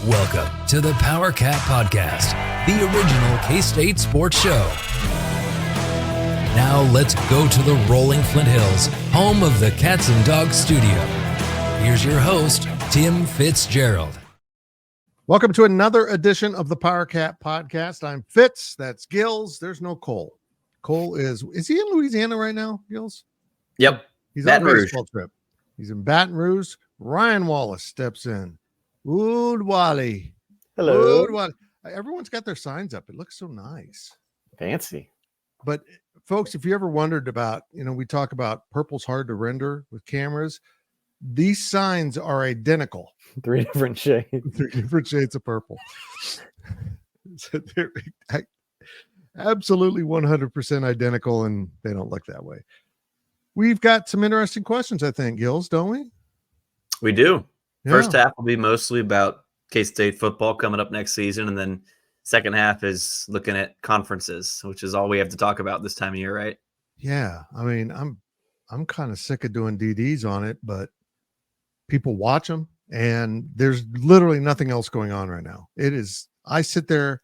Welcome to the Powercat Podcast, the original K-State sports show. Now let's go to the rolling Flint Hills, home of the Cats and Dogs studio. Here's your host, Tim Fitzgerald. Welcome to another edition of the Powercat Podcast. I'm Fitz. That's Gills. There's no Cole. Cole is he in Louisiana right now, Gills? Yep. He's Baton on a Rouge. baseball trip. He's in Baton Rouge. Ryan Wallace steps in. Wood Wally. Hello. Wood Wally. Everyone's got their signs up. It looks so nice. Fancy. But folks, if you ever wondered about, we talk about purple's hard to render with cameras. These signs are identical. 3 different shades. 3 different shades of purple. So they're absolutely 100% identical, and they don't look that way. We've got some interesting questions, I think, Gills, don't we? We do. Yeah. First half will be mostly about K-State football coming up next season, and then second half is looking at conferences, which is all we have to talk about this time of year, right? Yeah. I mean, I'm kind of sick of doing DDs on it, but people watch them, and there's literally nothing else going on right now. I sit there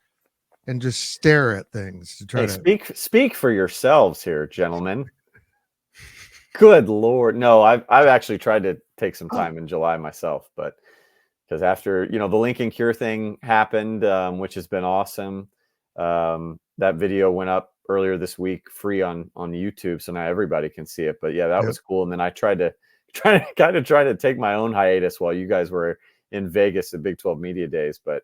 and just stare at things to try to speak for yourselves here, gentlemen. Good Lord. No, I've actually tried to take some time in July myself, but because after, the Lincoln Cure thing happened, which has been awesome. That video went up earlier this week, free on YouTube. So now everybody can see it, but yeah, that was cool. And then I tried to take my own hiatus while you guys were in Vegas at Big 12 Media Days. But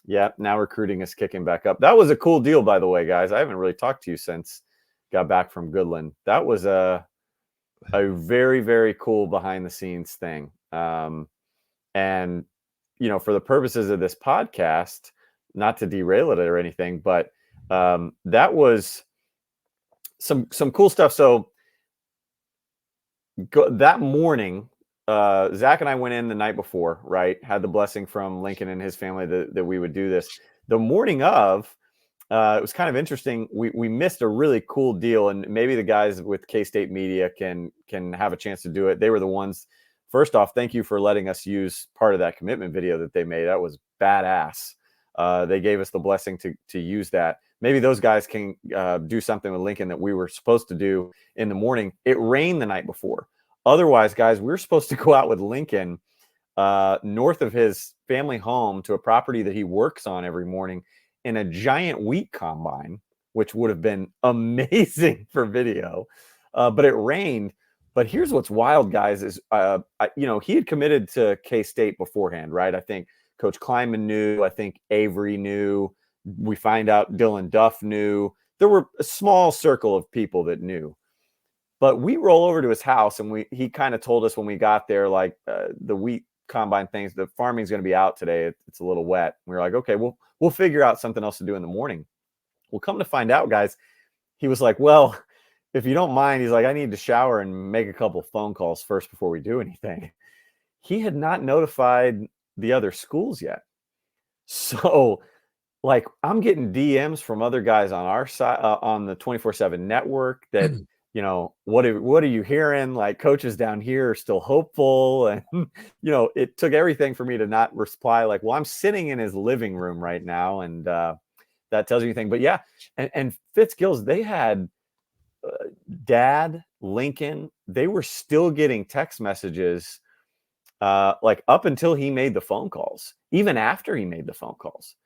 yeah, now recruiting is kicking back up. That was a cool deal, by the way, guys. I haven't really talked to you since got back from Goodland. That was a very, very cool behind the scenes thing. And, for the purposes of this podcast, not to derail it or anything, but that was some cool stuff. So that morning, Zach and I went in the night before, right? Had the blessing from Lincoln and his family that we would do this. The morning of, it was kind of interesting. We missed a really cool deal, and maybe the guys with K-State Media can have a chance to do it. They were the ones. First off, thank you for letting us use part of that commitment video that they made. That was badass. They gave us the blessing to use that. Maybe those guys can do something with Lincoln that we were supposed to do in the morning. It rained the night before. Otherwise, guys, we were supposed to go out with Lincoln north of his family home to a property that he works on every morning in a giant wheat combine, which would have been amazing for video. But it rained. But here's what's wild, guys, is, he had committed to K-State beforehand, right? I think Coach Kleinman knew. I think Avery knew. We find out Dylan Duff knew. There were a small circle of people that knew. But we roll over to his house, and he kind of told us when we got there, like, the wheat combine things, the farming's going to be out today. It's a little wet. We were like, okay, we'll figure out something else to do in the morning. Well, come to find out, guys, he was like, well, if you don't mind, he's like, I need to shower and make a couple phone calls first before we do anything. He had not notified the other schools yet. So, like, I'm getting DMs from other guys on our side, on the 24/7 network that, what are you hearing? Like, coaches down here are still hopeful. And, it took everything for me to not reply like, well, I'm sitting in his living room right now. And that tells you anything. But yeah, and Fitzgills, they had Dad, Lincoln, they were still getting text messages like up until he made the phone calls, even after he made the phone calls.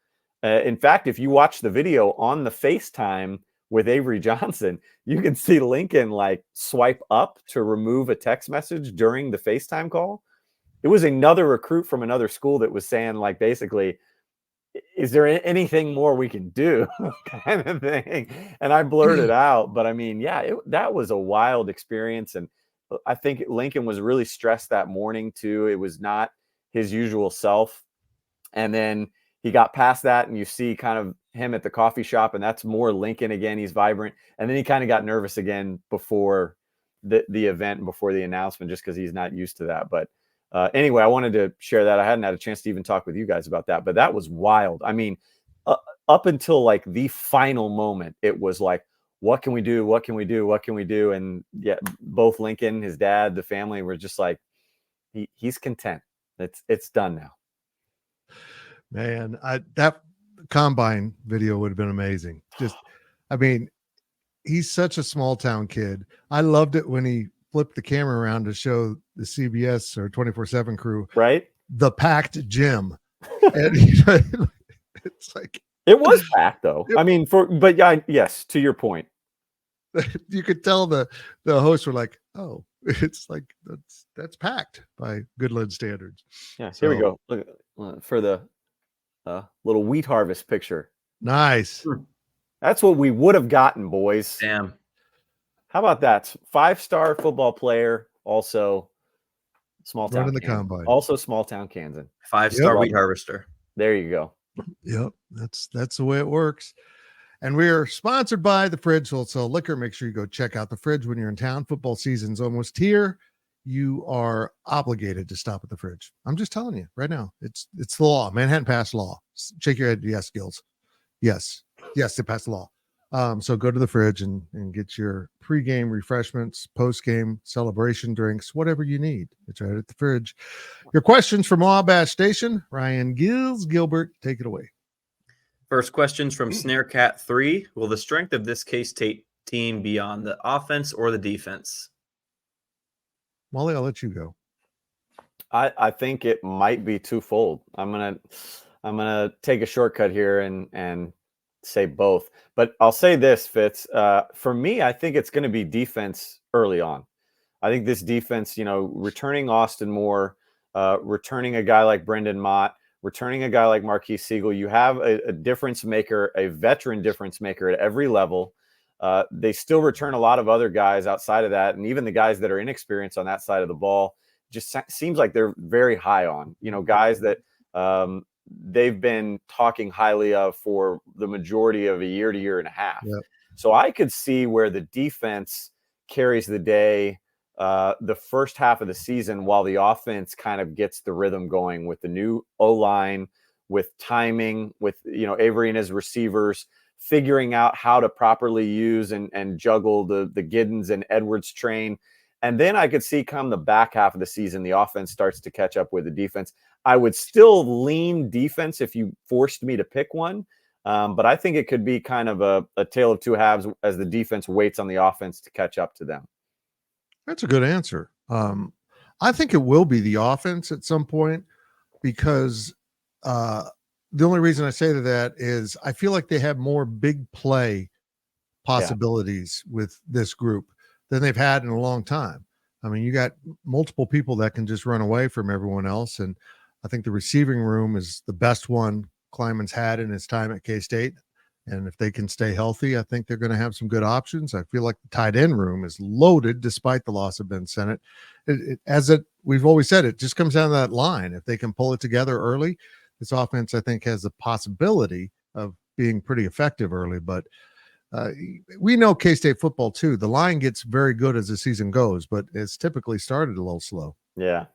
In fact, if you watch the video on the FaceTime with Avery Johnson, you can see Lincoln like swipe up to remove a text message during the FaceTime call. It was another recruit from another school that was saying, like, basically, is there anything more we can do kind of thing? And I blurted out, but I mean, yeah, that was a wild experience. And I think Lincoln was really stressed that morning too. It was not his usual self. And then he got past that, and you see kind of him at the coffee shop, and that's more Lincoln again. He's vibrant. And then he kind of got nervous again before the event and before the announcement, just because he's not used to that. But anyway, I wanted to share that. I hadn't had a chance to even talk with you guys about that, but that was wild. I mean, up until like the final moment, it was like, what can we do? What can we do? What can we do? And yeah, both Lincoln, his dad, the family were just like, he's content. It's done now. Man, that combine video would have been amazing. I mean, he's such a small town kid. I loved it when he flipped the camera around to show the CBS or 24/7 crew, right? the packed gym. And it's like, it was packed though. I mean, yes, to your point. You could tell the hosts were like, oh, it's like that's packed by Goodland standards. Yeah, here we go. Look for the little wheat harvest picture. Nice. That's what we would have gotten, boys. Damn. How about that? 5-star football player, also small town. Running the combine. Also small town Kansas. 5-star wheat harvester. There you go. Yep, that's the way it works. And we are sponsored by The Fridge Wholesale Liquor. Make sure you go check out The Fridge when you're in town. Football season's almost here. You are obligated to stop at The Fridge. I'm just telling you right now. It's the law. Manhattan passed law. Shake your head. Yes, Gills. Yes, they passed the law. So go to The Fridge and get your pregame refreshments, postgame celebration drinks, whatever you need. It's right at The Fridge. Your questions from Wabash Station. Ryan Gilbert, take it away. First questions from Snarecat 3. Will the strength of this K-State team be on the offense or the defense? Molly, I'll let you go. I think it might be twofold. I'm gonna take a shortcut here and say both. But I'll say this, Fitz. For me, I think it's going to be defense early on. I think this defense, returning Austin Moore, returning a guy like Brendan Mott, returning a guy like Marquise Siegel, you have a difference maker, a veteran difference maker at every level. They still return a lot of other guys outside of that, and even the guys that are inexperienced on that side of the ball just seems like they're very high on. Guys that they've been talking highly of for the majority of a year to year and a half. Yep. So I could see where the defense carries the day the first half of the season while the offense kind of gets the rhythm going with the new O-line, with timing, with Avery and his receivers, figuring out how to properly use and juggle the Giddens and Edwards train. And then I could see come the back half of the season, the offense starts to catch up with the defense. I would still lean defense if you forced me to pick one. But I think it could be kind of a tale of two halves as the defense waits on the offense to catch up to them. That's a good answer. I think it will be the offense at some point because the only reason I say that is I feel like they have more big play possibilities with this group than they've had in a long time. I mean, you got multiple people that can just run away from everyone else. And I think the receiving room is the best one Kleiman's had in his time at K-State. And if they can stay healthy, I think they're going to have some good options. I feel like the tight end room is loaded despite the loss of Ben Sennett. We've always said, it just comes down to that line. If they can pull it together early, this offense, I think, has the possibility of being pretty effective early. But we know K-State football too. The line gets very good as the season goes, but it's typically started a little slow. Yeah.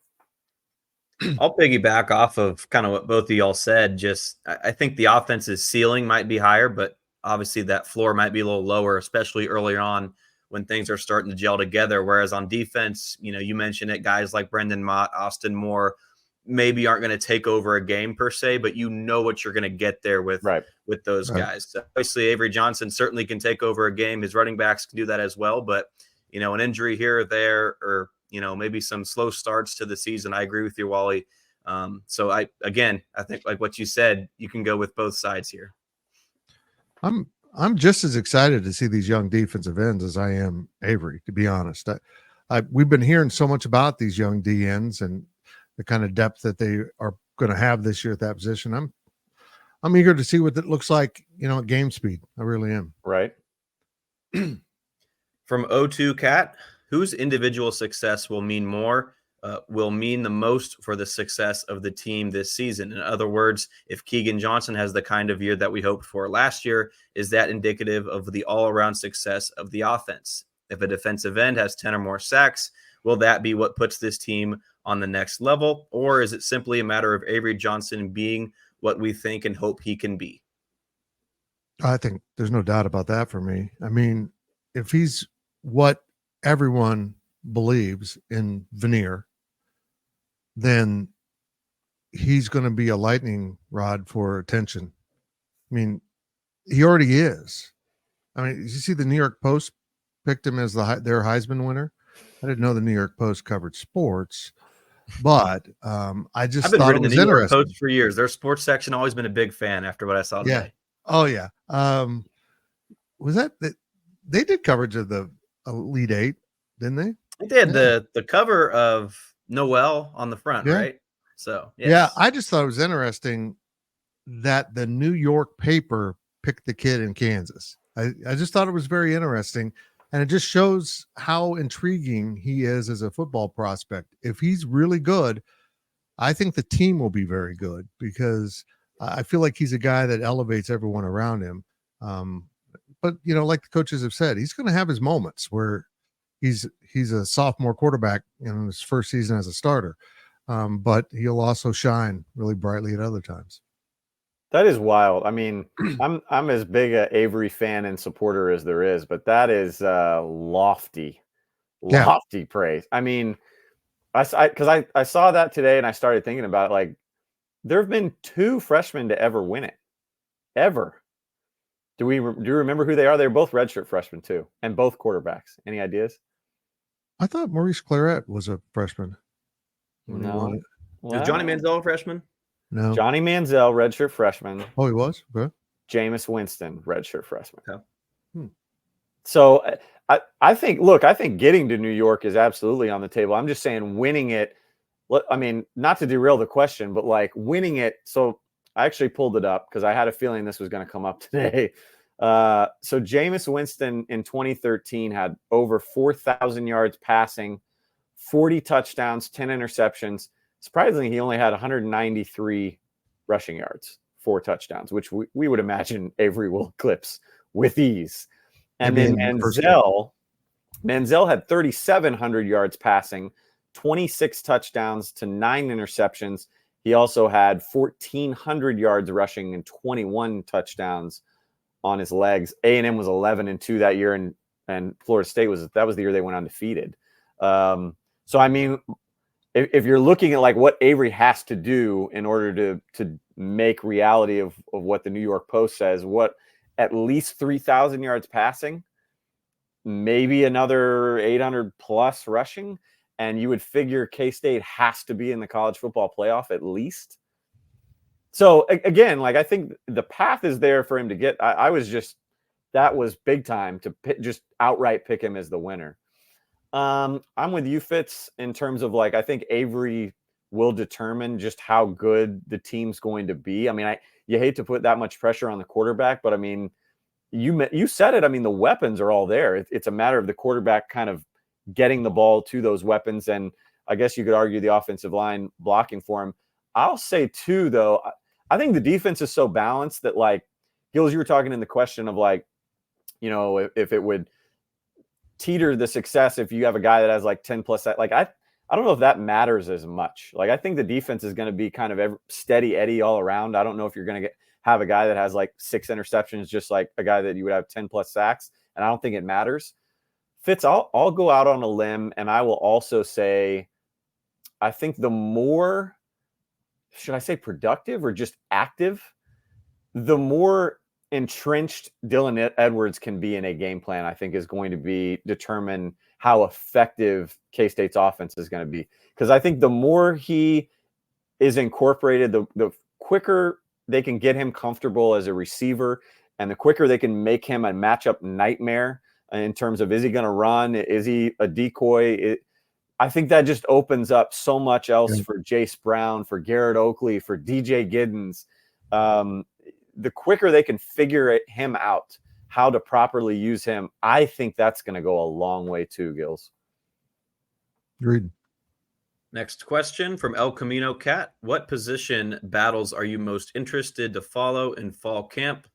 I'll piggyback off of kind of what both of y'all said. I think the offense's ceiling might be higher, but obviously that floor might be a little lower, especially early on when things are starting to gel together. Whereas on defense, you mentioned it, guys like Brendan Mott, Austin Moore, maybe aren't going to take over a game per se, but what you're going to get there with those guys. So obviously, Avery Johnson certainly can take over a game. His running backs can do that as well. But, an injury here or there, or, maybe some slow starts to the season. I agree with you, Wally. So I think like what you said, you can go with both sides here. I'm just as excited to see these young defensive ends as I am Avery, to be honest. We've been hearing so much about these young DNs and the kind of depth that they are going to have this year at that position. I'm eager to see what it looks like, at game speed. I really am. Right. From O2 Cat, whose individual success will mean the most for the success of the team this season? In other words, if Keegan Johnson has the kind of year that we hoped for last year, is that indicative of the all-around success of the offense? If a defensive end has 10 or more sacks, will that be what puts this team on the next level? Or is it simply a matter of Avery Johnson being what we think and hope he can be? I think there's no doubt about that for me. I mean, if he's what everyone believes in Veneer, then he's going to be a lightning rod for attention. I mean, he already is. I mean, you see the New York Post picked him as their Heisman winner. I didn't know the New York Post covered sports, but I just I've been thought it reading the was New York interesting. Post for years. Their sports section always been a big fan after what I saw Yeah. today. Oh yeah. Was that they did coverage of the Elite Eight, didn't they? I think they had the cover of Noel on the front, right? So yes. Yeah, I just thought it was interesting that the New York paper picked the kid in Kansas. I just thought it was very interesting, and it just shows how intriguing he is as a football prospect. If he's really good, I think the team will be very good because I feel like he's a guy that elevates everyone around him. But like the coaches have said, he's going to have his moments where he's a sophomore quarterback in his first season as a starter, but he'll also shine really brightly at other times. That is wild. I mean, I'm as big a Avery fan and supporter as there is, but that is lofty praise. I mean, I saw that today and I started thinking about it, like there have been 2 freshmen to ever win it, ever. Do you remember who they are? They're both redshirt freshmen too, and both quarterbacks. Any ideas? I thought Maurice Claret was a freshman. No. Was Johnny Manziel a freshman? No. Johnny Manziel, redshirt freshman. Oh, he was? Okay. Jameis Winston, redshirt freshman. Okay. So I think getting to New York is absolutely on the table. I'm just saying winning it. I mean, not to derail the question, but like winning it. So I actually pulled it up because I had a feeling this was going to come up today. So Jameis Winston in 2013 had over 4,000 yards passing, 40 touchdowns, 10 interceptions. Surprisingly, he only had 193 rushing yards, 4 touchdowns, which we would imagine Avery will eclipse with ease. And then Manziel had 3,700 yards passing, 26 touchdowns to 9 interceptions. He also had 1,400 yards rushing and 21 touchdowns on his legs. A&M was 11-2 that year, and Florida State was the year they went undefeated. So I mean, if you're looking at like what Avery has to do in order to make reality of what the New York Post says, what at least 3,000 yards passing, maybe another 800 plus rushing, and you would figure K-State has to be in the college football playoff at least. So again, like I think the path is there for him to get. That was big time to just outright pick him as the winner. I'm with you, Fitz, in terms of like I think Avery will determine just how good the team's going to be. I mean, you hate to put that much pressure on the quarterback, but I mean, you said it. I mean, the weapons are all there. It's a matter of the quarterback kind of getting the ball to those weapons, and I guess you could argue the offensive line blocking for him. I'll say too, though, I think the defense is so balanced that like Gills, you were talking in the question of like, if it would teeter the success if you have a guy that has like 10 plus, like I don't know if that matters as much. Like I think the defense is going to be kind of steady Eddie all around. I don't know if you're going to have a guy that has like 6 interceptions, just like a guy that you would have 10 plus sacks. And I don't think it matters. Fitz, I'll go out on a limb, and I will also say, I think the more, should I say productive or just active, the more entrenched Dylan Edwards can be in a game plan, I think is going to determine how effective K-State's offense is going to be. Because I think the more he is incorporated, the quicker they can get him comfortable as a receiver, and the quicker they can make him a matchup nightmare in terms of, is he going to run? Is he a decoy? I think that just opens up so much else for Jace Brown, for Garrett Oakley, for DJ Giddens. The quicker they can figure him out, how to properly use him, I think that's going to go a long way too, Gills. Agreed. Next question from El Camino Cat. What position battles are you most interested to follow in fall camp?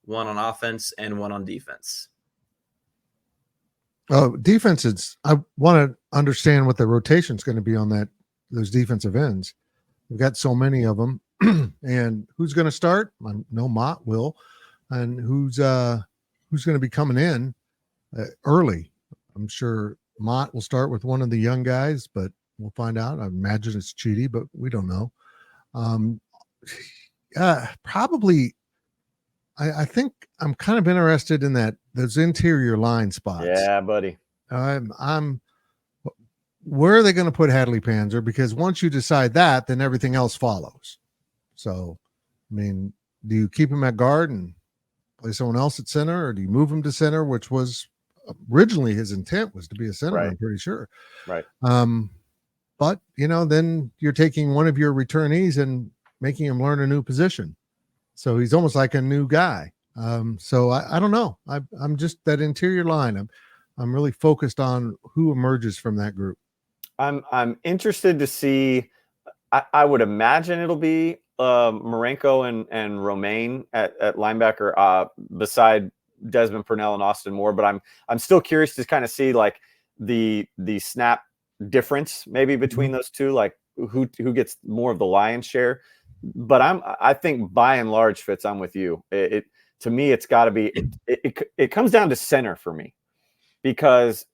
One on offense and one on defense. Defense, I want to understand what the rotation is going to be on those defensive ends. We've got so many of them. And who's going to start? I know Mott will. And who's going to be coming in early? I'm sure Mott will start with one of the young guys, but we'll find out. I imagine it's Cheaty, but we don't know. Probably. I think I'm kind of interested in those interior line spots. Yeah, buddy. I'm. Where are they going to put Hadley Panzer? Because once you decide that, then everything else follows. So, I mean, do you keep him at guard and play someone else at center, or do you move him to center, which was originally his intent was to be a center? Right. I'm pretty sure. Right. But then you're taking one of your returnees and making him learn a new position. So he's almost like a new guy. So I don't know. I'm just that interior line. I'm really focused on who emerges from that group. I'm interested to see. I would imagine it'll be Marenko and Romaine at linebacker beside Desmond Purnell and Austin Moore. But I'm still curious to kind of see like the snap difference maybe between those two, like who gets more of the lion's share. But I think by and large, Fitz, I'm with you. To me, it's got to be it comes down to center for me, because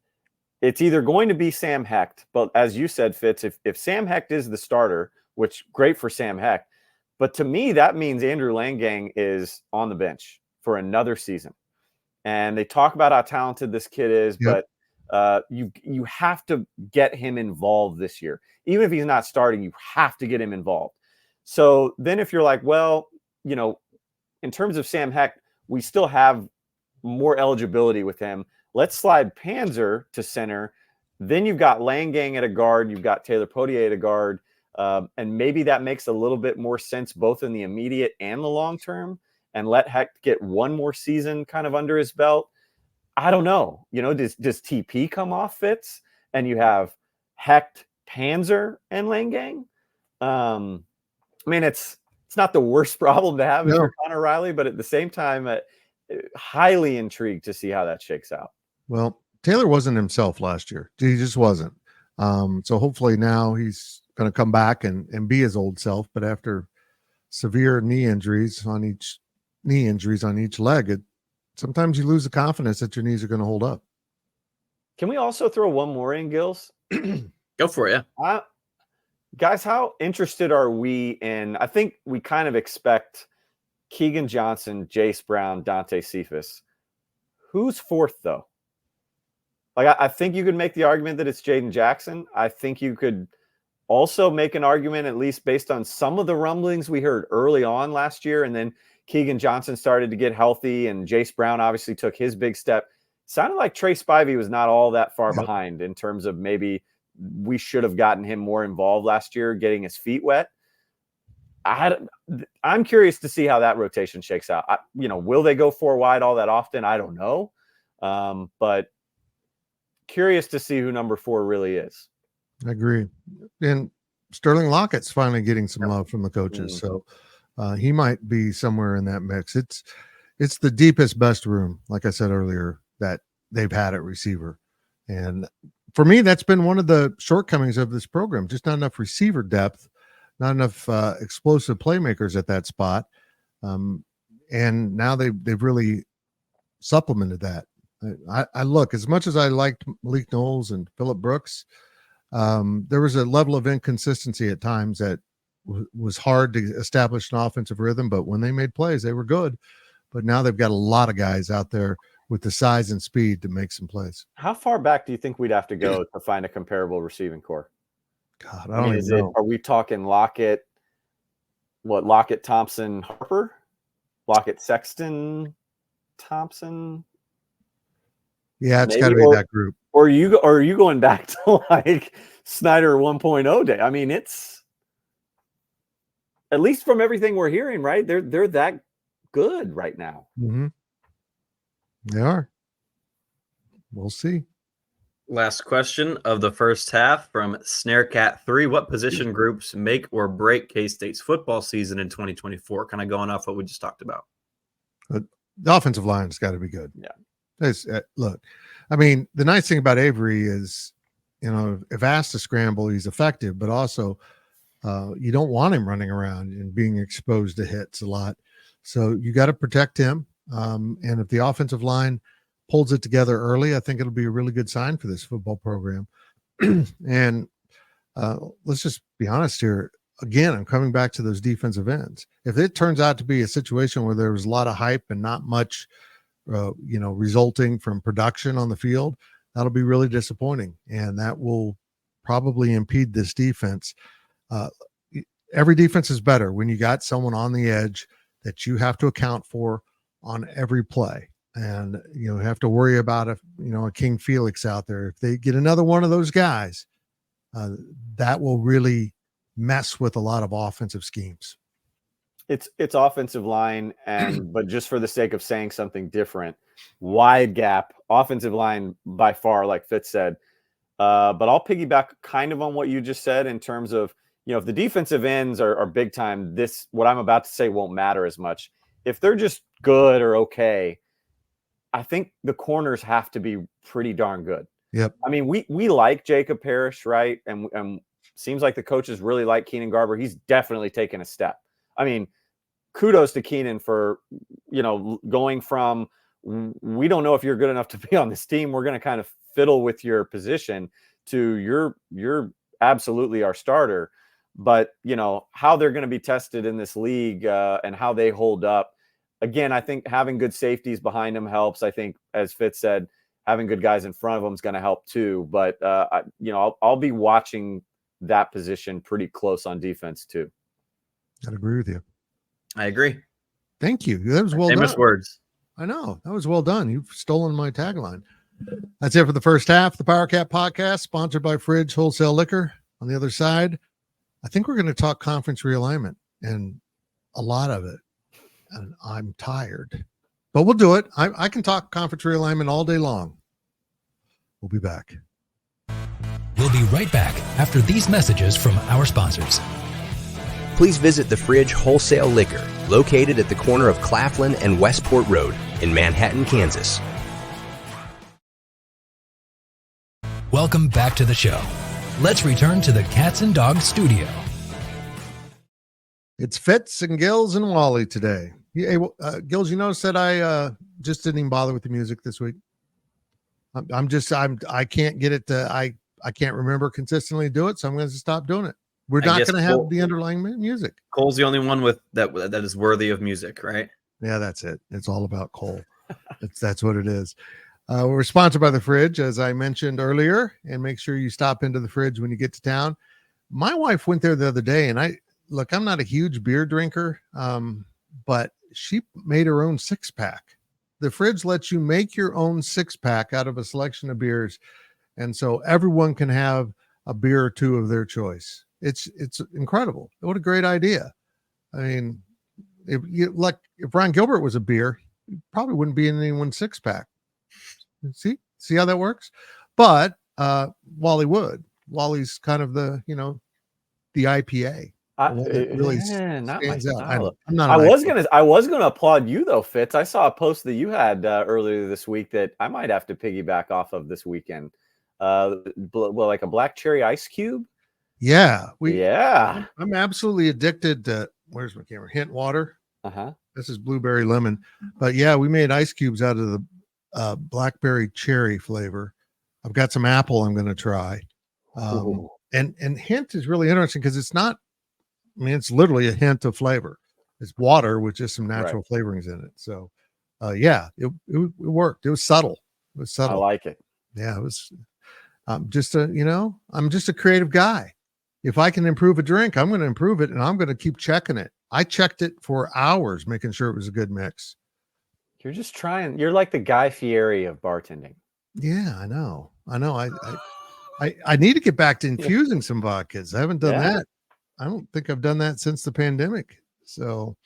it's either going to be Sam Hecht, but as you said, Fitz, if Sam Hecht is the starter, which great for Sam Hecht, but to me that means Andrew Langang is on the bench for another season. And they talk about how talented this kid is, Yep. but you have to get him involved this year. Even if he's not starting, you have to get him involved. So then if you're like, well, in terms of Sam Hecht, we still have more eligibility with him. Let's slide Panzer to center. Then you've got Langang at a guard. You've got Taylor Potier at a guard. And maybe that makes a little bit more sense both in the immediate and the long term, and let Hecht get one more season kind of under his belt. I don't know. Does TP come off, Fitz? And you have Hecht, Panzer, and Langang? I mean, it's not the worst problem to have if you're Connor Riley, but at the same time, highly intrigued to see how that shakes out. Well, Taylor wasn't himself last year. He just wasn't. So hopefully now he's going to come back and be his old self. But after severe knee injuries on each leg, sometimes you lose the confidence that your knees are going to hold up. Can we also throw one more in, Gills? Go for it. Yeah. Guys, how interested are we in? I think we kind of expect Keegan Johnson, Jace Brown, Dante Cephas. Who's fourth, though? Like, I think you could make the argument that it's Jaden Jackson. I think you could also make an argument, at least based on some of the rumblings we heard early on last year. And then Keegan Johnson started to get healthy, and Jace Brown obviously took his big step. Sounded like Trey Spivey was not all that far behind in terms of maybe we should have gotten him more involved last year, getting his feet wet. I'm curious to see how that rotation shakes out. Will they go 4 wide all that often? I don't know. But curious to see who number 4 really is. I agree. And Sterling Lockett's finally getting some love from the coaches. So he might be somewhere in that mix. It's the deepest, best room, like I said earlier, that they've had at receiver. And for me, that's been one of the shortcomings of this program. Just not enough receiver depth, not enough explosive playmakers at that spot. And now they've really supplemented that. I look, as much as I liked Malik Knowles and Phillip Brooks, there was a level of inconsistency at times that was hard to establish an offensive rhythm. But when they made plays, they were good. But now they've got a lot of guys out there with the size and speed to make some plays. How far back do you think we'd have to go to find a comparable receiving core? God, I don't even know. Are we talking Lockett, Thompson, Harper? Lockett, Sexton, Thompson? Yeah, it's got to be that group. Or are you going back to like Snyder 1.0 day? I mean, it's at least from everything we're hearing, right? They're that good right now. Mm-hmm. They are. We'll see. Last question of the first half from Snarecat3. What position groups make or break K-State's football season in 2024? Kind of going off what we just talked about. The offensive line's got to be good. Yeah. Look, I mean, the nice thing about Avery is, if asked to scramble, he's effective, but also you don't want him running around and being exposed to hits a lot. So you got to protect him. And if the offensive line pulls it together early, I think it'll be a really good sign for this football program. And let's just be honest here. again, I'm coming back to those defensive ends. If it turns out to be a situation where there was a lot of hype and not much, resulting from production on the field, that'll be really disappointing. And that will probably impede this defense. Every defense is better when you got someone on the edge that you have to account for on every play. And, have to worry about a King Felix out there. If they get another one of those guys, that will really mess with a lot of offensive schemes. It's offensive line, but just for the sake of saying something different, wide gap offensive line by far, like Fitz said. But I'll piggyback kind of on what you just said in terms of, if the defensive ends are big time, what I'm about to say won't matter as much. If they're just good or okay, I think the corners have to be pretty darn good. Yep. I mean, we like Jacob Parrish, right? And seems like the coaches really like Keenan Garber. He's definitely taken a step. I mean, kudos to Keenan for, going from, we don't know if you're good enough to be on this team, we're going to kind of fiddle with your position, to you're absolutely our starter. But, how they're going to be tested in this league and how they hold up. Again, I think having good safeties behind them helps. I think, as Fitz said, having good guys in front of them is going to help too. But, I'll be watching that position pretty close on defense too. I'd agree with you. I agree. Thank you. That was well Famous done. words. I know. That was well done. You've stolen my tagline. That's it for the first half of the Powercat Podcast, sponsored by Fridge Wholesale Liquor. On the other side, I think we're going to talk conference realignment and a lot of it. And I'm tired, but we'll do it. I can talk conference realignment all day long. We'll be back. We'll be right back after these messages from our sponsors. Please visit the Fridge Wholesale Liquor, located at the corner of Claflin and Westport Road in Manhattan, Kansas. Welcome back to the show. Let's return to the Cats and Dogs studio. It's Fitz and Gills and Wally today. Hey, Gills, you notice that I just didn't even bother with the music this week. I can't get it to, I can't remember consistently do it, so I'm going to stop doing it. We're not going to have the underlying music. Cole's the only one with that is worthy of music, right? Yeah, that's it. It's all about Cole. That's what it is. We're sponsored by the Fridge, as I mentioned earlier, and make sure you stop into the Fridge when you get to town. My wife went there the other day, and I'm not a huge beer drinker, but she made her own 6-pack. The Fridge lets you make your own 6-pack out of a selection of beers, and so everyone can have a beer or two of their choice. It's incredible. What a great idea. I mean, if Ron Gilbert was a beer, he probably wouldn't be in anyone's 6-pack. See how that works? But Wally would. Wally's kind of the IPA. It really stands out. I was gonna applaud you though, Fitz. I saw a post that you had earlier this week that I might have to piggyback off of this weekend. Like a black cherry ice cube. Yeah, I'm absolutely addicted to. Where's my camera? Hint water. This is blueberry lemon, but yeah, we made ice cubes out of the blackberry cherry flavor. I've got some apple I'm going to try. And hint is really interesting because it's not. I mean, it's literally a hint of flavor. It's water with just some natural flavorings in it. So, it worked. It was subtle. I like it. Yeah, it was. I'm just a creative guy. If I can improve a drink, I'm going to improve it, and I'm going to keep checking it. I checked it for hours, making sure it was a good mix. You're just trying. You're like the Guy Fieri of bartending. Yeah, I know. I need to get back to infusing some vodkas. I haven't done that. I don't think I've done that since the pandemic. So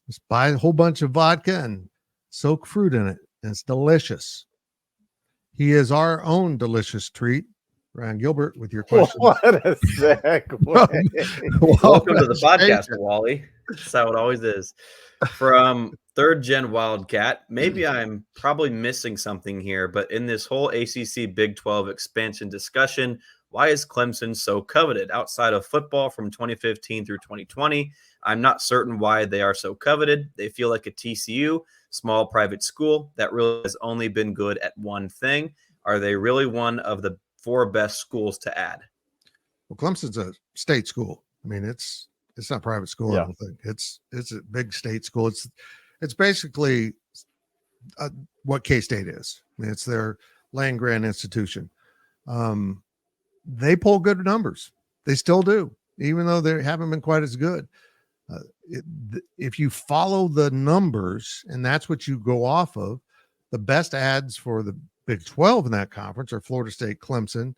just buy a whole bunch of vodka and soak fruit in it. And it's delicious. He is our own delicious treat. Ryan Gilbert with your question. What a segue. Welcome to the podcast, Wally. That's how it always is. From Third Gen Wildcat, maybe I'm probably missing something here, but in this whole ACC Big 12 expansion discussion, why is Clemson so coveted? Outside of football from 2015 through 2020, I'm not certain why they are so coveted. They feel like a TCU, small private school that really has only been good at one thing. Are they really one of the 4 best schools to add? Well, Clemson's a state school. I mean, it's It's not private school. Yeah. I don't think it's a big state school. It's basically what K-State is. I mean, it's their land grant institution. They pull good numbers. They still do, even though they haven't been quite as good. If you follow the numbers and that's what you go off of, the best ads for the Big 12 in that conference are Florida State, Clemson,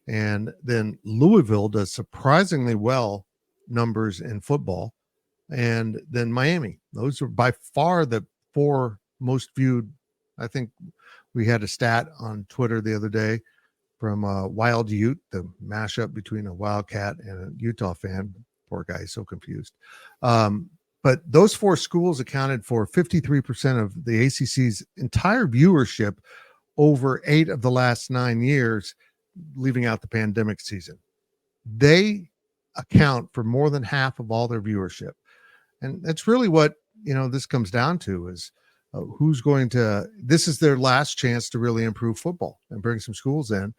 and then Louisville does surprisingly well numbers in football, and then Miami. Those are by far the 4 most viewed. I think we had a stat on Twitter the other day from Wild Ute, the mashup between a Wildcat and a Utah fan. Poor guy, he's so confused. But those 4 schools accounted for 53% of the ACC's entire viewership over 8 of the last 9 years, leaving out the pandemic season. They account for more than half of all their viewership. And that's really what, this comes down to is this is their last chance to really improve football and bring some schools in.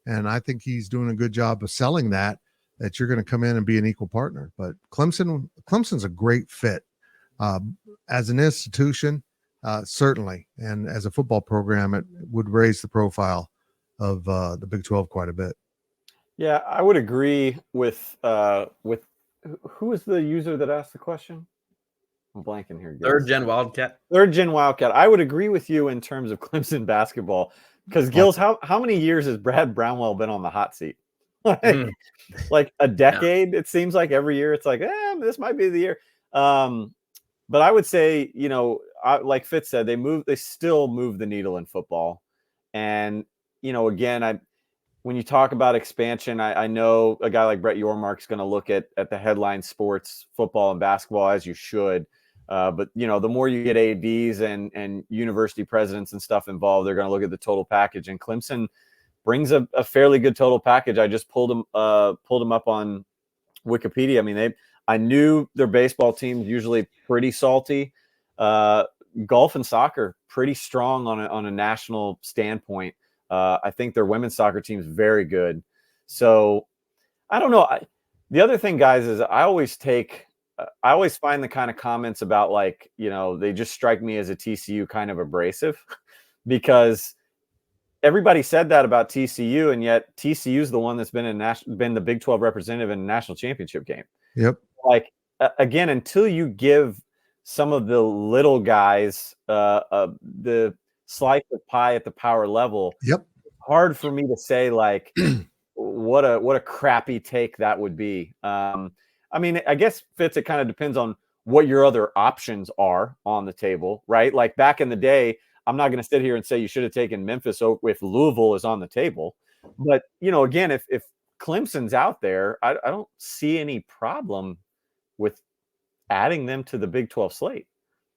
And I think he's doing a good job of selling that you're going to come in and be an equal partner. But Clemson's a great fit as an institution, certainly. And as a football program, it would raise the profile of the Big 12 quite a bit. Yeah, I would agree with who is the user that asked the question? I'm blanking here. Third gen Wildcat. I would agree with you in terms of Clemson basketball because Gills, how many years has Brad Brownwell been on the hot seat? Like a decade. Yeah. It seems like every year it's like, this might be the year. But I would say, like Fitz said, they still move the needle in football. And, again, when you talk about expansion, I know a guy like Brett Yormark's going to look at the headline sports, football and basketball, as you should. But, the more you get ADs and university presidents and stuff involved, they're going to look at the total package. And Clemson brings a fairly good total package. I just pulled them up on Wikipedia. I mean, I knew their baseball team's usually pretty salty. Golf and soccer, pretty strong on a national standpoint. I think their women's soccer team is very good. So I don't know. The other thing, guys, is I always find the kind of comments about they just strike me as a TCU kind of abrasive because everybody said that about TCU, and yet TCU is the one that's been the Big 12 representative in a national championship game. Yep. Again, until you give some of the little guys the slice of pie at the power level, yep, it's hard for me to say what a crappy take that would be. I mean, I guess Fitz, it kind of depends on what your other options are on the table, right? Like back in the day, I'm not going to sit here and say you should have taken Memphis if Louisville is on the table. But, again, if Clemson's out there, I don't see any problem with adding them to the Big 12 slate.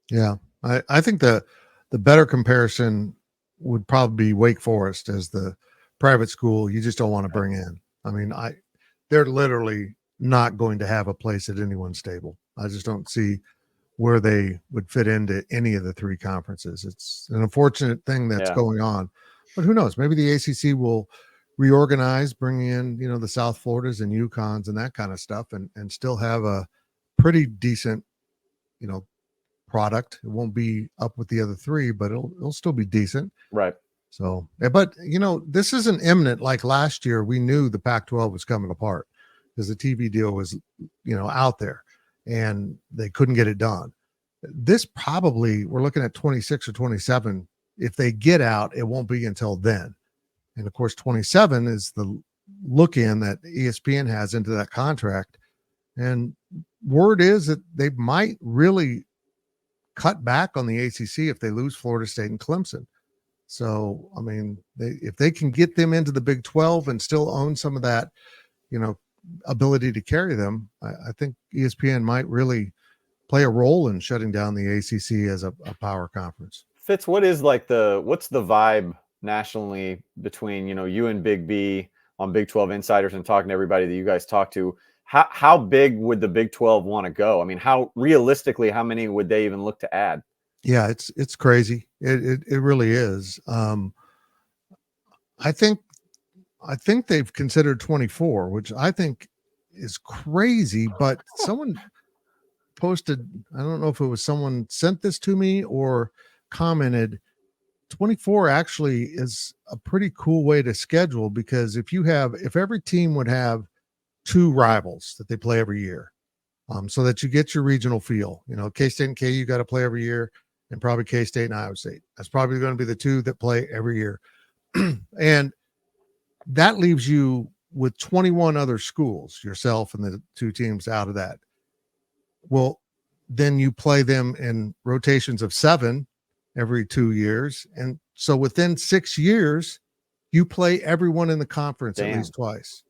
Yeah, I think the better comparison would probably be Wake Forest as the private school you just don't want to bring in. I mean, they're literally not going to have a place at anyone's table. I just don't see where they would fit into any of the 3 conferences. It's an unfortunate thing that's going on, but who knows? Maybe the ACC will reorganize, bring in, the South Floridas and UConns and that kind of stuff and still have a pretty decent, product. It won't be up with the other 3, but it'll still be decent. Right. So, but this isn't imminent. Like last year, we knew the Pac-12 was coming apart because the TV deal was, out there. And they couldn't get it done. This probably, we're looking at 26 or 27. If they get out, it won't be until then. And of course, 27 is the look in that ESPN has into that contract. And word is that they might really cut back on the ACC if they lose Florida State and Clemson. So, I mean, if they can get them into the Big 12 and still own some of that, ability to carry them, I think ESPN might really play a role in shutting down the ACC as a power conference. Fitz, what's the vibe nationally between you and Big B on Big 12 Insiders and talking to everybody that you guys talk to? How big would the Big 12 want to go? I mean, how many would they even look to add? Yeah, it's crazy. It really is. I think they've considered 24, which I think is crazy. But someone posted, I don't know if it was someone sent this to me or commented, 24 actually is a pretty cool way to schedule, because if every team would have 2 rivals that they play every year, so that you get your regional feel, K-State and KU got to play every year, and probably K-State and Iowa State. That's probably going to be the 2 that play every year. And that leaves you with 21 other schools, yourself and the 2 teams out of that. Well, then you play them in rotations of 7 every 2 years. And so within 6 years, you play everyone in the conference at least twice.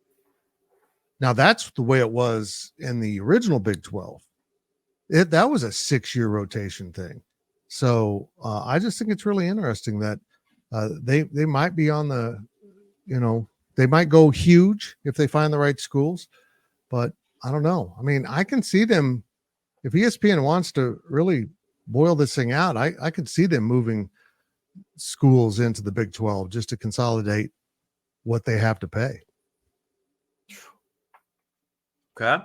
Now, that's the way it was in the original Big 12. That was a 6-year rotation thing. So I just think it's really interesting that they might be on the, they might go huge if they find the right schools. But I don't know. I mean, I can see them, if ESPN wants to really boil this thing out, I could see them moving schools into the Big 12 just to consolidate what they have to pay. Okay.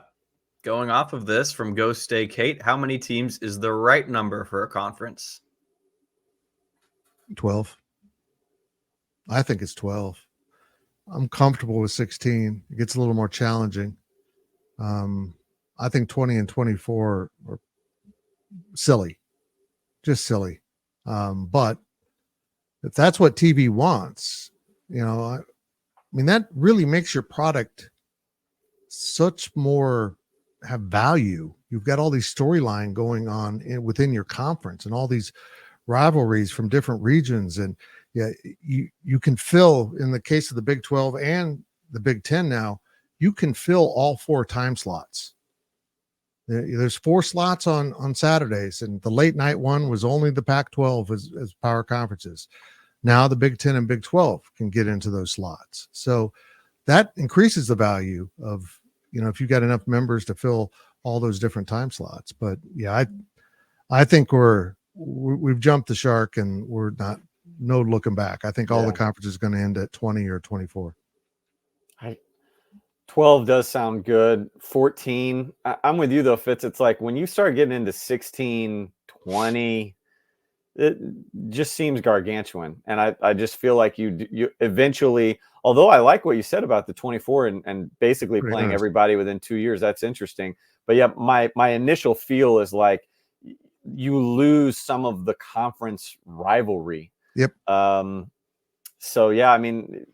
Going off of this from Go Stay Kate, how many teams is the right number for a conference? 12. I think it's 12. I'm comfortable with 16. It gets a little more challenging. I think 20 and 24 are silly, just silly. But if that's what TV wants, I mean, that really makes your product such more have value. You've got all these storyline going on within your conference and all these rivalries from different regions. And yeah, you can fill, in the case of the Big 12 and the Big 10 now, you can fill all 4 time slots. There's 4 slots on Saturdays, and the late night one was only the Pac-12 as power conferences. Now the Big 10 and Big 12 can get into those slots. So that increases the value of, if you've got enough members to fill all those different time slots. But yeah, I think we've jumped the shark, and we're no looking back. I think all the conferences are going to end at 20 or 24. 12 does sound good. 14, I'm with you though, Fitz. It's like when you start getting into 16, 20, it just seems gargantuan. And I just feel like you eventually, although I like what you said about the 24 and basically Pretty playing nice. everybody within 2 years, that's interesting. But yeah, my initial feel is like you lose some of the conference rivalry. Yep. So yeah, I mean,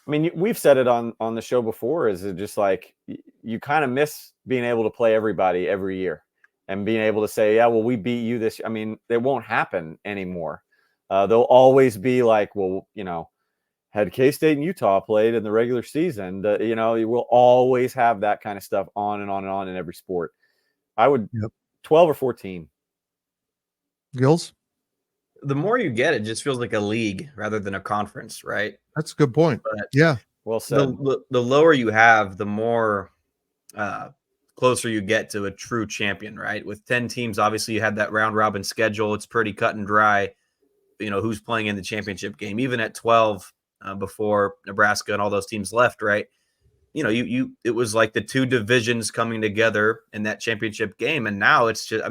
we've said it on the show before, is it just like you kind of miss being able to play everybody every year and being able to say, yeah, well, we beat you this. I mean, it won't happen anymore. They'll always be like, well, had K-State and Utah played in the regular season, you will always have that kind of stuff on and on and on in every sport. I would 12 or 14. Gills? The more you get, it just feels like a league rather than a conference, right? That's a good point. But yeah. Well said. The lower you have, the more closer you get to a true champion, right? With 10 teams, obviously you have that round robin schedule. It's pretty cut and dry, who's playing in the championship game. Even at 12, before Nebraska and all those teams left, right? It was like the 2 divisions coming together in that championship game. And now it's just,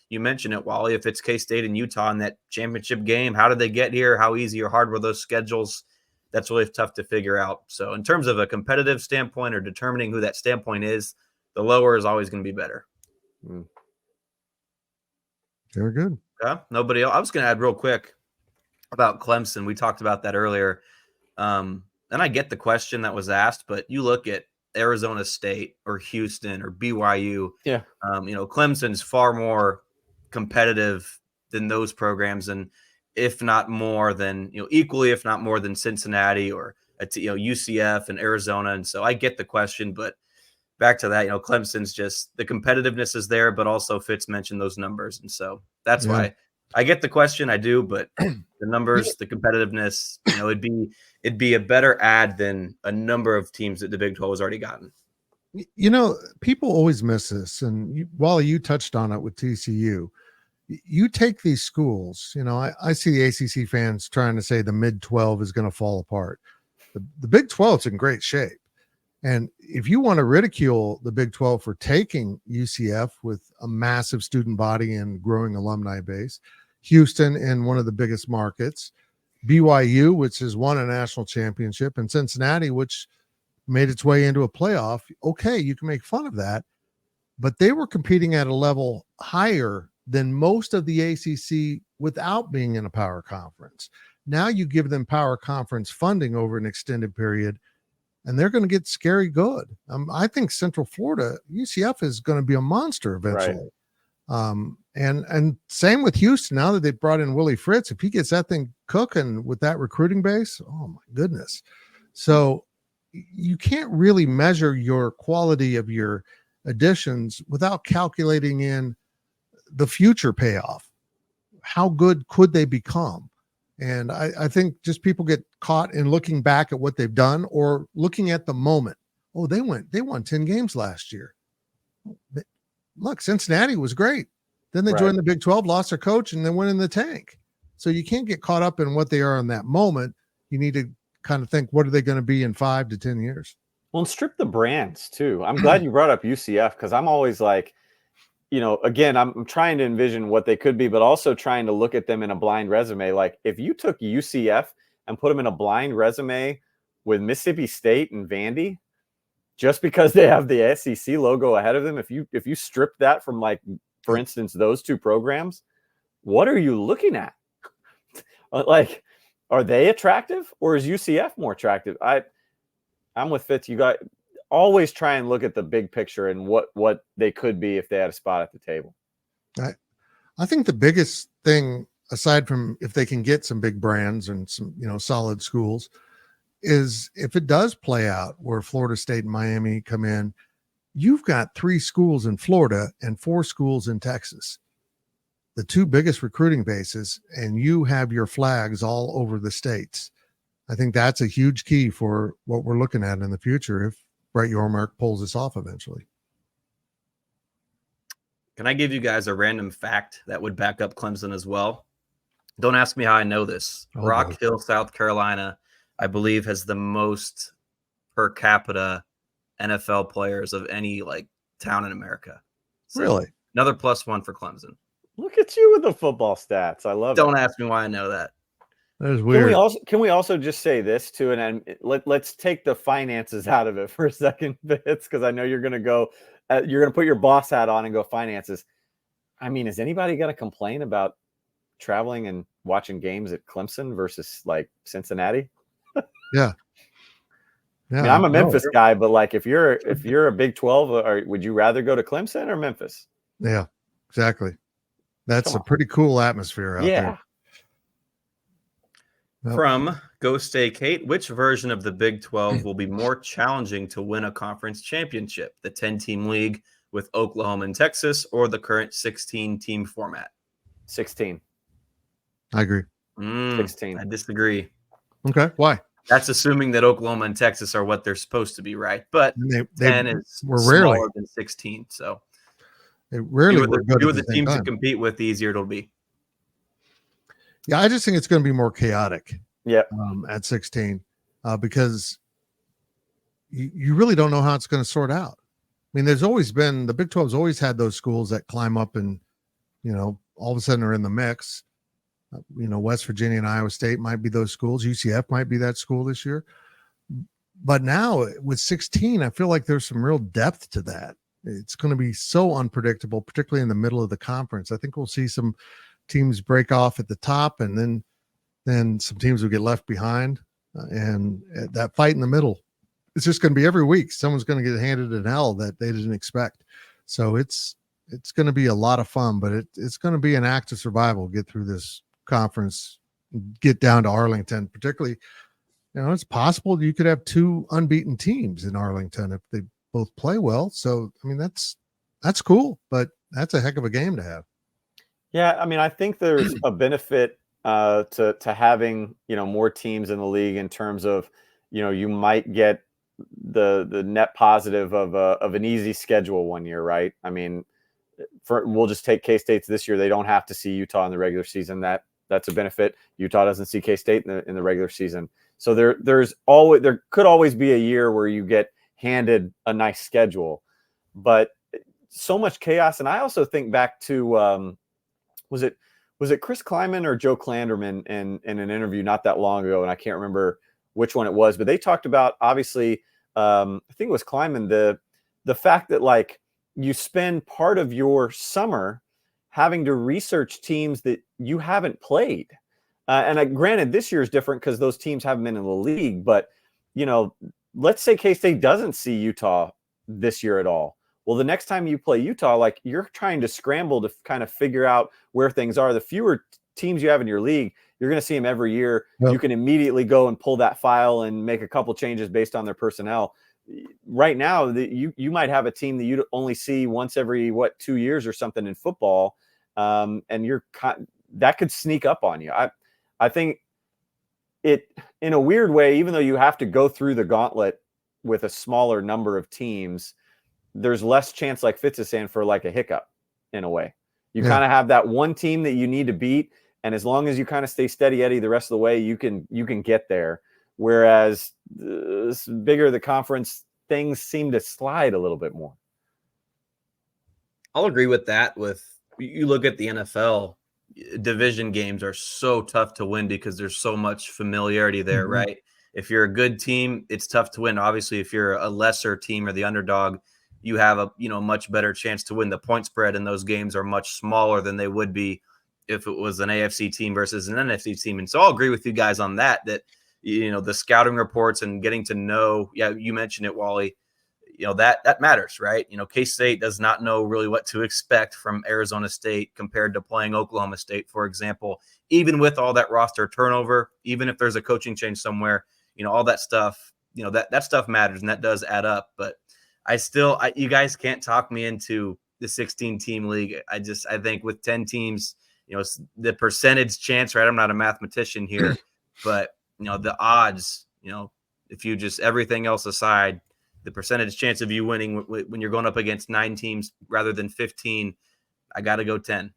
you mentioned it, Wally, if it's K-State and Utah in that championship game, how did they get here? How easy or hard were those schedules? That's really tough to figure out. So in terms of a competitive standpoint or determining who that standpoint is, the lower is always going to be better. Very good. Yeah. Nobody else. I was going to add real quick about Clemson. We talked about that earlier. And I get the question that was asked, but you look at Arizona State or Houston or BYU. Yeah. Clemson's far more competitive than those programs, and if not more than, equally, if not more than Cincinnati or UCF and Arizona. And so I get the question, but back to that, Clemson's just, the competitiveness is there, but also Fitz mentioned those numbers. And so that's why I get the question. I do, but the numbers, the competitiveness, it'd be a better ad than a number of teams that the Big 12 has already gotten. People always miss this. And Wally, you touched on it with TCU. You take these schools, I see the ACC fans trying to say the mid 12 is going to fall apart. The Big 12 is in great shape. And if you want to ridicule the Big 12 for taking UCF with a massive student body and growing alumni base, Houston in one of the biggest markets, BYU, which has won a national championship, and Cincinnati, which made its way into a playoff, okay, you can make fun of that. But they were competing at a level higher than most of the ACC without being in a power conference. Now you give them power conference funding over an extended period, and they're going to get scary good. I think Central Florida, UCF is going to be a monster eventually. Right. And same with Houston. Now that they've brought in Willie Fritz, if he gets that thing cooking with that recruiting base, oh my goodness. So you can't really measure your quality of your additions without calculating in the future payoff. How good could they become? And I think just people get caught in looking back at what they've done or looking at the moment. Oh, they won 10 games last year. Look, Cincinnati was great. Then they joined the Big 12, lost their coach, and then went in the tank. So you can't get caught up in what they are in that moment. You need to kind of think, what are they going to be in 5 to 10 years? Well, and strip the brands too. I'm glad you brought up UCF because I'm always like, again, I'm trying to envision what they could be, but also trying to look at them in a blind resume. Like if you took UCF and put them in a blind resume with Mississippi State and Vandy, just because they have the SEC logo ahead of them, if you strip that from, like, for instance, those two programs, what are you looking at? Like, are they attractive or is UCF more attractive? I'm with Fitz. You got always try and look at the big picture and what they could be if they had a spot at the table. I think the biggest thing, aside from if they can get some big brands and some, solid schools, is if it does play out where Florida State and Miami come in, you've got 3 schools in Florida and 4 schools in Texas, the 2 biggest recruiting bases, and you have your flags all over the states. I think that's a huge key for what we're looking at in the future if Brett Yormark pulls this off eventually. Can I give you guys a random fact that would back up Clemson as well? Don't ask me how I know this. Rock Hill, South Carolina, I believe, has the most per capita NFL players of any town in America. So really? Another +1 for Clemson. Look at you with the football stats. I love it. Don't ask me why I know that. That is weird. Can we also just say this too? And let's take the finances out of it for a second, Fitz, because I know you're going to go, you're going to put your boss hat on and go finances. I mean, is anybody going to complain about traveling and watching games at Clemson versus Cincinnati? Yeah. I mean, I'm a Memphis guy, but if you're a Big 12, would you rather go to Clemson or Memphis? Yeah, exactly. That's a pretty cool atmosphere out there. From Go Stay Kate, which version of the Big 12 will be more challenging to win a conference championship? The 10-team league with Oklahoma and Texas, or the current 16-team format? 16. I agree. 16. I disagree. Okay, why? That's assuming that Oklahoma and Texas are what they're supposed to be, right? But 10 is smaller than 16, so they rarely were good. Fewer the teams to compete with, the easier it'll be. Yeah, I just think it's going to be more chaotic. Yeah, at 16, because you really don't know how it's going to sort out. I mean, there's always been the Big 12's always had those schools that climb up and all of a sudden are in the mix. West Virginia and Iowa State might be those schools. UCF might be that school this year. But now with 16, I feel like there's some real depth to that. It's going to be so unpredictable, particularly in the middle of the conference. I think we'll see some teams break off at the top, and then some teams will get left behind. And that fight in the middle, it's just going to be every week. Someone's going to get handed an L that they didn't expect. So it's going to be a lot of fun, but it's going to be an act of survival. Get through this conference, get down to Arlington, particularly. It's possible you could have 2 unbeaten teams in Arlington if they both play well. So, I mean, that's cool, but that's a heck of a game to have. Yeah, I mean, I think there's a benefit to having more teams in the league in terms of you might get the net positive of an easy schedule one year, right? I mean, we'll just take K-State's this year. They don't have to see Utah in the regular season. That's a benefit. Utah doesn't see K-State in the regular season. So there could always be a year where you get handed a nice schedule, but so much chaos. And I also think back to, was it Chris Kleiman or Joe Klanderman in an interview not that long ago, and I can't remember which one it was, but they talked about, obviously, I think it was Kleiman, the fact that like you spend part of your summer having to research teams that you haven't played. Granted, this year is different because those teams haven't been in the league, but let's say K-State doesn't see Utah this year at all. Well, the next time you play Utah, like you're trying to scramble to kind of figure out where things are. The fewer teams you have in your league, you're going to see them every year. Yep. You can immediately go and pull that file and make a couple changes based on their personnel. Right now, you might have a team that you only see once every 2 years or something in football, and that could sneak up on you. I think it, in a weird way, even though you have to go through the gauntlet with a smaller number of teams, there's less chance, like Fitz is saying, for like a hiccup in a way. You kind of have that one team that you need to beat, and as long as you kind of stay steady Eddie the rest of the way, you can get there. Whereas the bigger the conference, things seem to slide a little bit more. I'll agree with that. You look at the NFL, division games are so tough to win because there's so much familiarity there, right? If you're a good team, it's tough to win. Obviously, if you're a lesser team or the underdog, you have a much better chance to win. The point spread in those games are much smaller than they would be if it was an AFC team versus an NFC team. And so I'll agree with you guys on that the scouting reports and getting to know, you mentioned it, Wally, that matters, right? K-State does not know really what to expect from Arizona State compared to playing Oklahoma State, for example, even with all that roster turnover, even if there's a coaching change somewhere, all that stuff, that stuff matters and that does add up. But you guys can't talk me into the 16-team league. I think with 10 teams, the percentage chance, right? I'm not a mathematician here, but the odds, if you just everything else aside, the percentage chance of you winning when you're going up against 9 teams rather than 15, I got to go 10.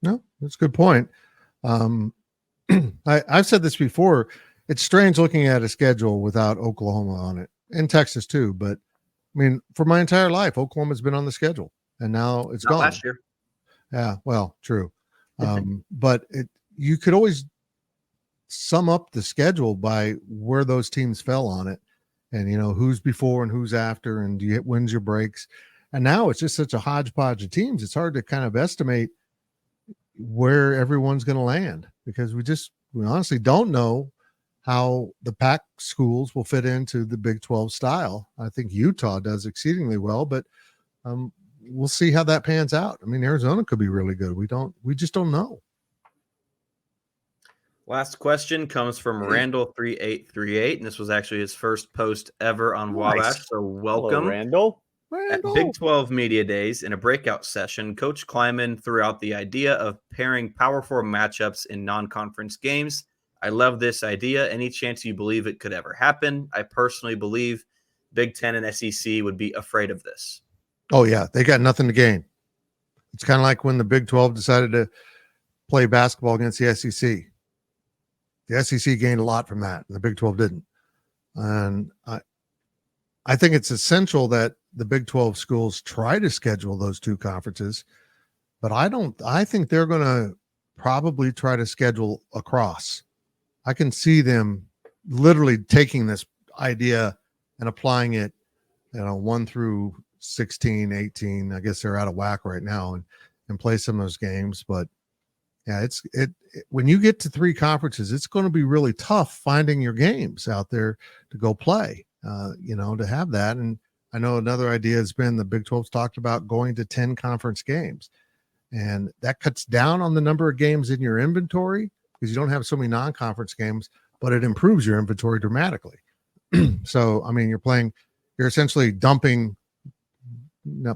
No, that's a good point. I've said this before. It's strange looking at a schedule without Oklahoma on it, and Texas too. But I mean, for my entire life, Oklahoma's been on the schedule, and now it's gone. Last year. Yeah, well, true. But you could always sum up the schedule by where those teams fell on it, and who's before and who's after, and do you hit wins your breaks. And now it's just such a hodgepodge of teams. It's hard to kind of estimate where everyone's going to land because we honestly don't know how the Pac schools will fit into the Big 12 style. I think Utah does exceedingly well, but we'll see how that pans out. I mean, Arizona could be really good. We just don't know. Last question comes from Randall3838, and this was actually his first post ever on Wabash. So welcome. Hello, Randall. At Big 12 Media Days, in a breakout session, Coach Kleiman threw out the idea of pairing Power 4 matchups in non-conference games. I love this idea. Any chance you believe it could ever happen? I personally believe Big 10 and SEC would be afraid of this. Oh, yeah. They got nothing to gain. It's kind of like when the Big 12 decided to play basketball against the SEC. The SEC gained a lot from that, and the Big 12 didn't. And I think it's essential that the Big 12 schools try to schedule those two conferences, but I think they're going to probably try to schedule across. I can see them literally taking this idea and applying it, 1 through 16, 18. I guess they're out of whack right now and play some of those games. But yeah, when you get to 3 conferences, it's going to be really tough finding your games out there to go play, to have that. And I know another idea has been the Big 12's talked about going to 10 conference games, and that cuts down on the number of games in your inventory because you don't have so many non-conference games, but it improves your inventory dramatically. So, I mean, you're essentially dumping,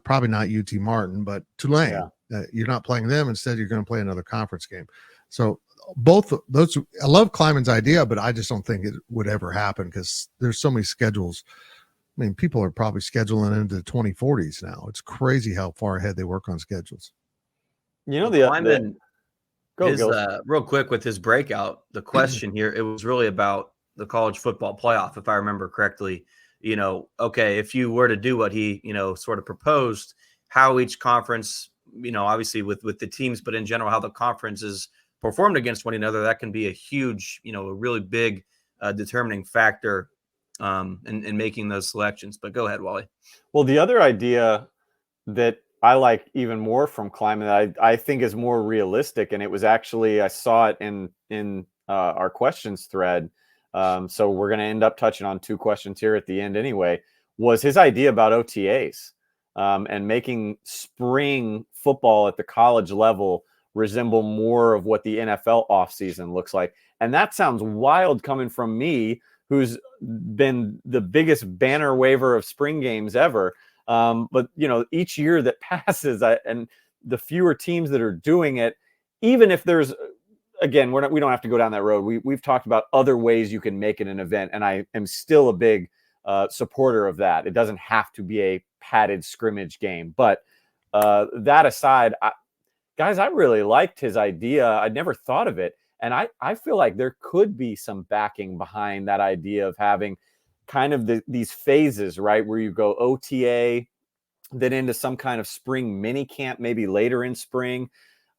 probably not UT Martin, but Tulane. Yeah. You're not playing them. Instead, you're going to play another conference game. So both those, I love Kleiman's idea, but I just don't think it would ever happen because there's so many schedules. I mean, people are probably scheduling into the 2040s now. It's crazy how far ahead they work on schedules. Kleiman, real quick with his breakout, the question here, it was really about the college football playoff, if I remember correctly. okay, if you were to do what he, sort of proposed, how each conference, obviously with the teams, but in general, how the conferences performed against one another, that can be a huge, a really big determining factor in making those selections. But go ahead, Wally. Well, the other idea that I like even more from Kleiman that I think is more realistic, and it was actually, I saw it in our questions thread. So we're going to end up touching on 2 questions here at the end anyway, was his idea about OTAs and making spring football at the college level resemble more of what the NFL offseason looks like. And that sounds wild coming from me, who's been the biggest banner waver of spring games ever. But each year that passes, and the fewer teams that are doing it, even if there's, again, we don't have to go down that road. We've talked about other ways you can make it an event, and I am still a big supporter of that. It doesn't have to be a padded scrimmage game. But that aside, guys, I really liked his idea. I'd never thought of it. And I feel like there could be some backing behind that idea of having kind of these phases, right? Where you go OTA, then into some kind of spring mini camp, maybe later in spring.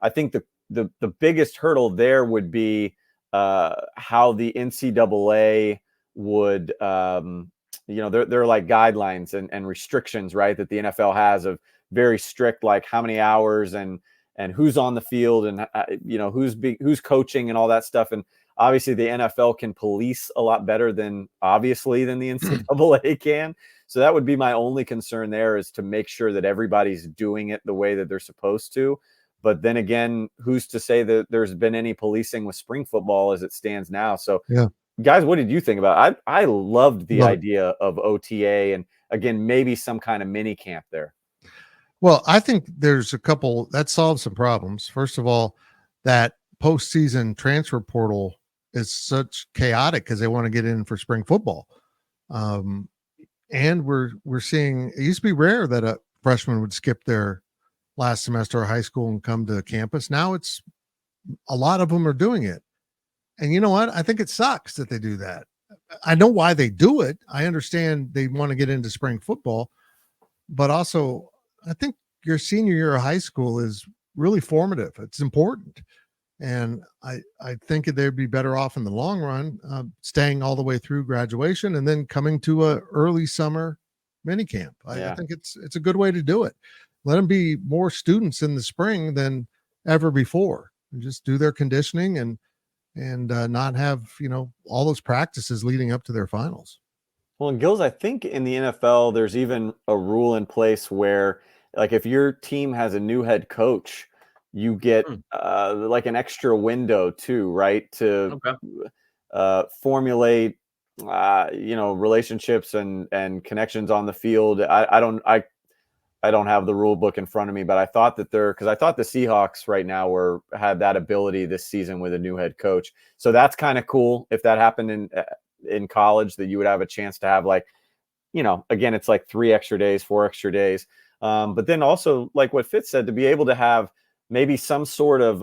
I think the biggest hurdle there would be how the NCAA would, there are like guidelines and restrictions, right? That the NFL has of very strict, like how many hours and who's on the field and who's coaching and all that stuff. And obviously the NFL can police a lot better than the NCAA can. So that would be my only concern there, is to make sure that everybody's doing it the way that they're supposed to. But then again, who's to say that there's been any policing with spring football as it stands now? So yeah, guys, what did you think about it? I loved the idea of OTA, and again, maybe some kind of mini camp there. Well, I think there's a couple that solves some problems. First of all, that postseason transfer portal is such chaotic because they want to get in for spring football. And we're seeing, it used to be rare that a freshman would skip their last semester of high school and come to campus. Now it's a lot of them are doing it. And you know what? I think it sucks that they do that. I know why they do it. I understand they want to get into spring football, but also I think your senior year of high school is really formative. It's important. And I think they'd be better off in the long run, staying all the way through graduation and then coming to a early summer mini camp. I think it's a good way to do it. Let them be more students in the spring than ever before, and just do their conditioning and not have, all those practices leading up to their finals. Well, and Gills, I think in the NFL, there's even a rule in place where, like, if your team has a new head coach, you get like an extra window too, right? To formulate, relationships and connections on the field. I don't have the rule book in front of me, but I thought that because I thought the Seahawks right now had that ability this season with a new head coach. So that's kind of cool. If that happened in college, that you would have a chance to have, like, again, it's like 3 extra days, 4 extra days. But then also, like what Fitz said, to be able to have maybe some sort of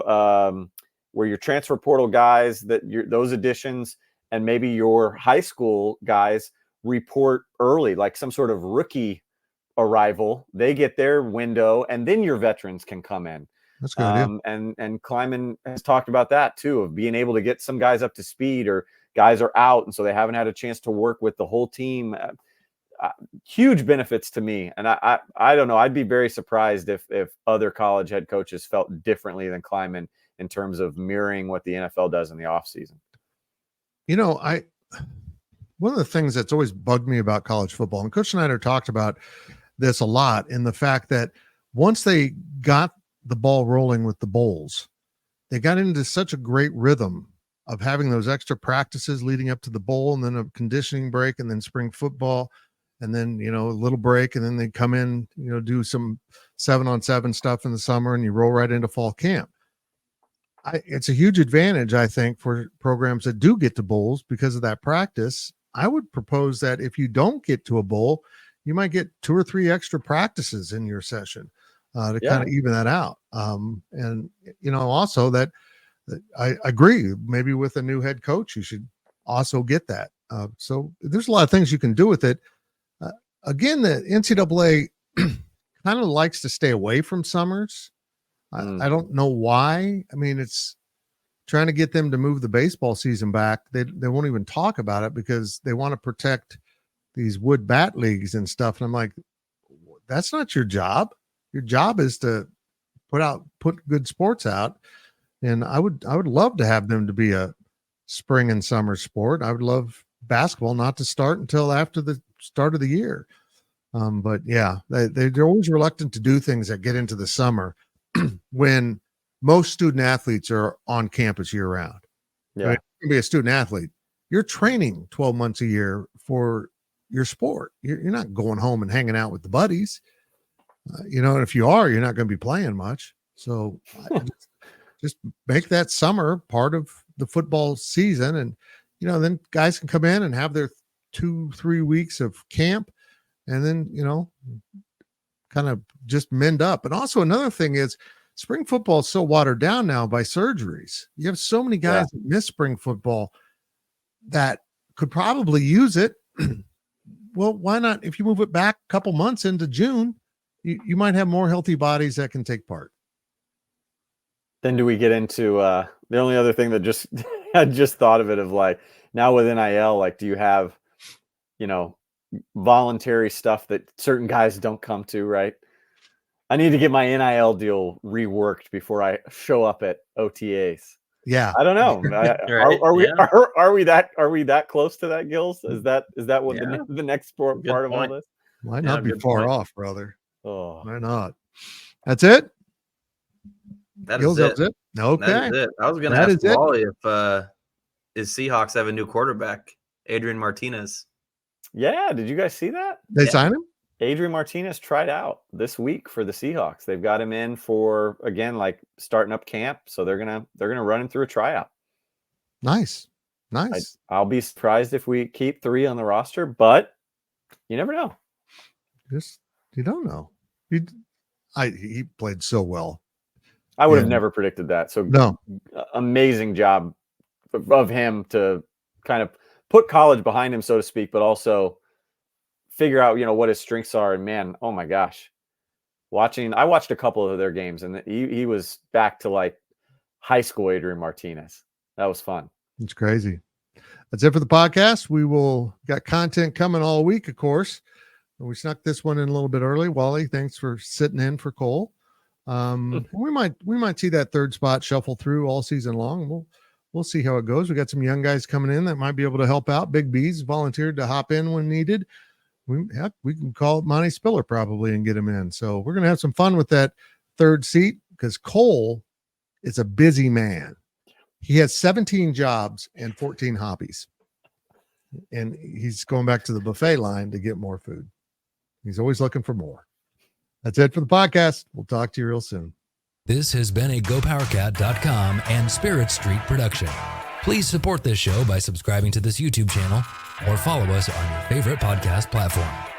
where your transfer portal guys, those additions, and maybe your high school guys report early, like some sort of rookie arrival. They get their window, and then your veterans can come in. That's good. And Kleiman has talked about that too, of being able to get some guys up to speed, or guys are out, and so they haven't had a chance to work with the whole team. Huge benefits to me. And I don't know. I'd be very surprised if other college head coaches felt differently than Kleiman in terms of mirroring what the NFL does in the offseason. One of the things that's always bugged me about college football, and Coach Snyder talked about this a lot, in the fact that once they got the ball rolling with the bowls, they got into such a great rhythm of having those extra practices leading up to the bowl, and then a conditioning break, and then spring football, and then, a little break, and then they come in, do some 7-on-7 stuff in the summer, and you roll right into fall camp. It's a huge advantage, I think, for programs that do get to bowls because of that practice. I would propose that if you don't get to a bowl, you might get 2 or 3 extra practices in your session to kind of even that out. And, also that I agree, maybe with a new head coach, you should also get that. So there's a lot of things you can do with it. again, the NCAA kind of likes to stay away from summers. I don't know why. I mean, it's trying to get them to move the baseball season back. They won't even talk about it because they want to protect these wood bat leagues and stuff. And I'm like, that's not your job. Your job is to put good sports out. And I would love to have them to be a spring and summer sport. I would love basketball not to start until after the start of the year. But yeah, they're always reluctant to do things that get into the summer when most student athletes are on campus year round. Yeah. Right? You can be a student athlete. You're training 12 months a year for your sport. You're not going home and hanging out with the buddies. And if you are, you're not going to be playing much. So just make that summer part of the football season. And, then guys can come in and have their 2-3 weeks of camp and then, kind of just mend up. And also another thing is spring football is so watered down now by surgeries. You have so many guys that miss spring football that could probably use it. Well, why not? If you move it back a couple months into June, you might have more healthy bodies that can take part. Then do we get into the only other thing that just I just thought of it of like now with NIL, like do you have, voluntary stuff that certain guys don't come to, right? I need to get my NIL deal reworked before I show up at OTAs. Yeah. I don't know. Right. Are we that close to that, Gills? Is that what the next part of all this? Why not be far off, brother? Oh, why not? That's it. That Gills, is it. Okay. That is it. I was going to ask Wally if is Seahawks have a new quarterback, Adrian Martinez. Yeah. Did you guys see that? They signed him? Adrian Martinez tried out this week for the Seahawks. They've got him in for, again, like starting up camp. So they're gonna run him through a tryout. Nice. I'll be surprised if we keep 3 on the roster, but you never know. You don't know. He played so well. I would have never predicted that. So no, amazing job of him to kind of put college behind him, so to speak, but also figure out, what his strengths are. And man, oh my gosh, I watched a couple of their games and he was back to like high school Adrian Martinez. That was fun. It's crazy. That's it for the podcast. We got content coming all week, of course. We snuck this one in a little bit early. Wally, thanks for sitting in for Cole. We might see that third spot shuffle through all season long. We'll see how it goes. We got some young guys coming in that might be able to help out. Big B's volunteered to hop in when needed. We can call Monty Spiller probably and get him in. So we're going to have some fun with that third seat because Cole is a busy man. He has 17 jobs and 14 hobbies. And he's going back to the buffet line to get more food. He's always looking for more. That's it for the podcast. We'll talk to you real soon. This has been a GoPowerCat.com and Spirit Street production. Please support this show by subscribing to this YouTube channel or follow us on your favorite podcast platform.